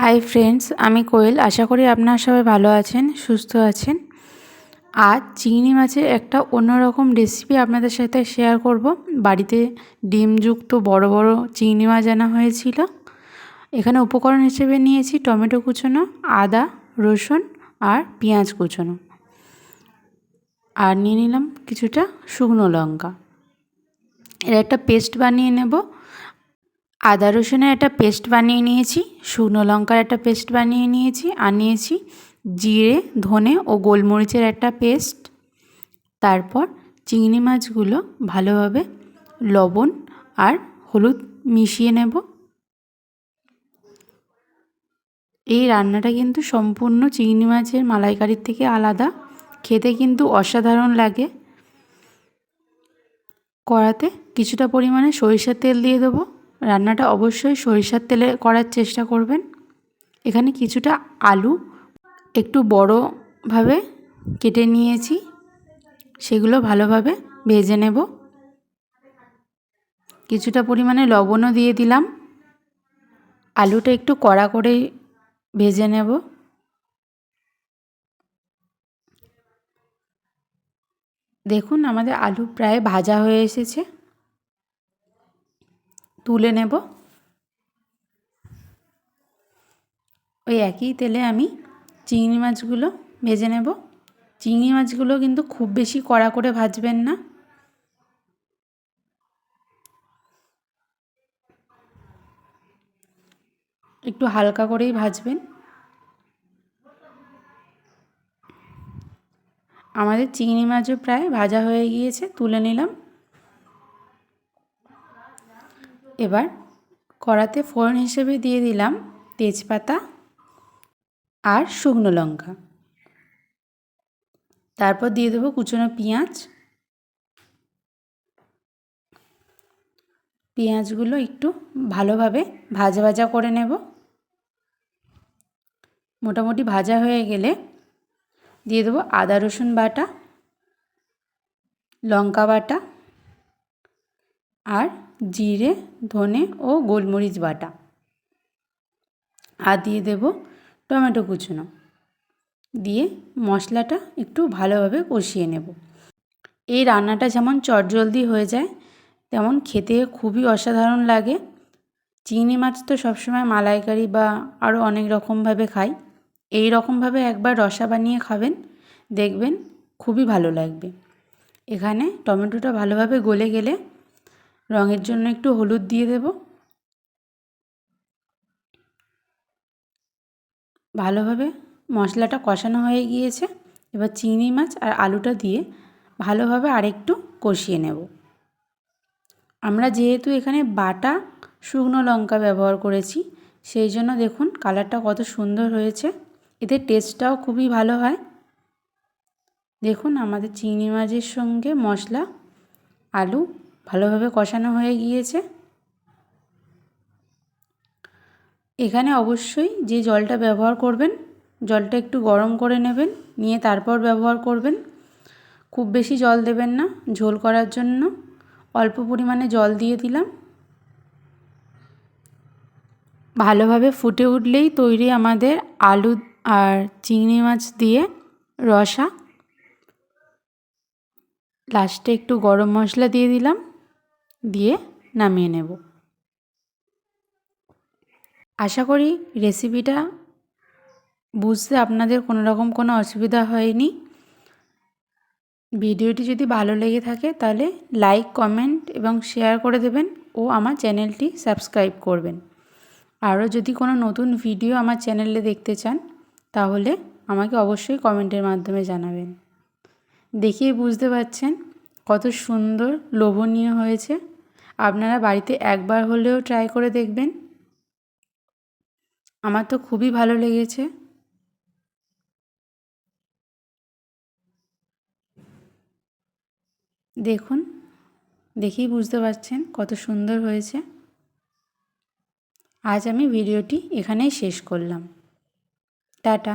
Hi friends, আমি কোয়েল। আশা করি আপনারা সবাই ভালো আছেন, সুস্থ আছেন। আজ চিংড়ি মাছের একটা অন্যরকম রেসিপি আপনাদের সাথে শেয়ার করব। বাড়িতে ডিমযুক্ত বড় বড় চিংড়ি মাছ আনা হয়েছিল। এখানে উপকরণ হিসেবে নিয়েছি টমেটো কুচোনো, আদা, রসুন আর পেঁয়াজ কুচোনো, আর নিয়ে নিলাম কিছুটা শুকনো লঙ্কা। এর একটা পেস্ট বানিয়ে নেব। আদা রসুনের একটা পেস্ট বানিয়ে নিয়েছি, শুকনো লঙ্কার একটা পেস্ট বানিয়ে নিয়েছি, আর নিয়েছি জিরে, ধনে ও গোলমরিচের একটা পেস্ট। তারপর চিংড়ি মাছগুলো ভালোভাবে লবণ আর হলুদ মিশিয়ে নেব। এই রান্নাটা কিন্তু সম্পূর্ণ চিংড়ি মাছের মালাইকারির থেকে আলাদা, খেতে কিন্তু অসাধারণ লাগে। কড়াতে কিছুটা পরিমাণে সরিষার তেল দিয়ে দেবো। রান্নাটা অবশ্যই সরিষার তেলে করার চেষ্টা করবেন। এখানে কিছুটা আলু একটু বড়ভাবে কেটে নিয়েছি, সেগুলো ভালোভাবে ভেজে নেব। কিছুটা পরিমাণে লবণও দিয়ে দিলাম। আলুটা একটু কড়া করে ভেজে নেব। দেখুন, আমাদের আলু প্রায় ভাজা হয়ে এসেছে। তুলে নেব। ওই একই তেলে আমি চিংড়ি মাছগুলো ভেজে নেব। চিংড়ি মাছগুলো কিন্তু খুব বেশি কড়া করে ভাজবেন না। একটু হালকা করেই ভাজবেন। আমাদের চিংড়ি মাছও প্রায় ভাজা হয়ে গিয়েছে, তুলে নিলাম। এবার কড়াতে ফোড়ন হিসেবে দিয়ে দিলাম তেজপাতা আর শুকনো লঙ্কা। তারপর দিয়ে দেবো কুচনো পেঁয়াজ। পেঁয়াজগুলো একটু ভালোভাবে ভাজা ভাজা করে নেব। মোটামুটি ভাজা হয়ে গেলে দিয়ে দেবো আদা রসুন বাটা, লঙ্কা বাটা আর জিরে, ধনে ও গোলমরিচ বাটা, আর দিয়ে দেব টমেটো কুচনো। দিয়ে মশলাটা একটু ভালোভাবে কষিয়ে নেব। এই রান্নাটা যেমন চটজলদি হয়ে যায়, তেমন খেতে খুবই অসাধারণ লাগে। চিংড়ি মাছ তো সবসময় মালাইকারি বা আরও অনেক রকমভাবে খাই। এই রকমভাবে একবার রসা বানিয়ে খাবেন, দেখবেন খুবই ভালো লাগবে। এখানে টমেটোটা ভালোভাবে গলে গেলে রঙের জন্য একটু হলুদ দিয়ে দেব। ভালোভাবে মশলাটা কষানো হয়ে গিয়েছে। এবার চিংড়ি মাছ আর আলুটা দিয়ে ভালোভাবে আরেকটু কষিয়ে নেব। আমরা যেহেতু এখানে বাটা শুকনো লঙ্কা ব্যবহার করেছি, সেই জন্য দেখুন কালারটা কত সুন্দর হয়েছে। এতে টেস্টটাও খুবই ভালো হয়। দেখুন, আমাদের চিংড়ি মাছের সঙ্গে মশলা, আলু ভালোভাবে কষানো হয়ে গিয়েছে। এখানে অবশ্যই যে জলটা ব্যবহার করবেন, জলটা একটু গরম করে নেবেন, নিয়ে তারপর ব্যবহার করবেন। খুব বেশি জল দেবেন না, ঝোল করার জন্য অল্প পরিমাণে জল দিয়ে দিলাম। ভালোভাবে ফুটে উঠলেই তৈরি আমাদের আলু আর চিংড়ি মাছ দিয়ে রসা। লাস্টে একটু গরম মশলা দিয়ে দিলাম, দিয়ে নামিয়ে নেব। আশা করি রেসিপিটা বুঝতে আপনাদের কোনো রকম কোনো অসুবিধা হয়নি। ভিডিওটি যদি ভালো লেগে থাকে তাহলে লাইক, কমেন্ট এবং শেয়ার করে দেবেন ও আমার চ্যানেলটি সাবস্ক্রাইব করবেন। আরও যদি কোনো নতুন ভিডিও আমার চ্যানেলে দেখতে চান তাহলে আমাকে অবশ্যই কমেন্টের মাধ্যমে জানাবেন। দেখেই বুঝতে পারছেন কত সুন্দর লোভনীয় হয়েছে। আপনারা বাড়িতে একবার হলেও ট্রাই করে দেখবেন। আমার তো খুবই ভালো লেগেছে। দেখুন, দেখেই বুঝতে পারছেন কত সুন্দর হয়েছে। আজ আমি ভিডিওটি এখানেই শেষ করলাম। টাটা।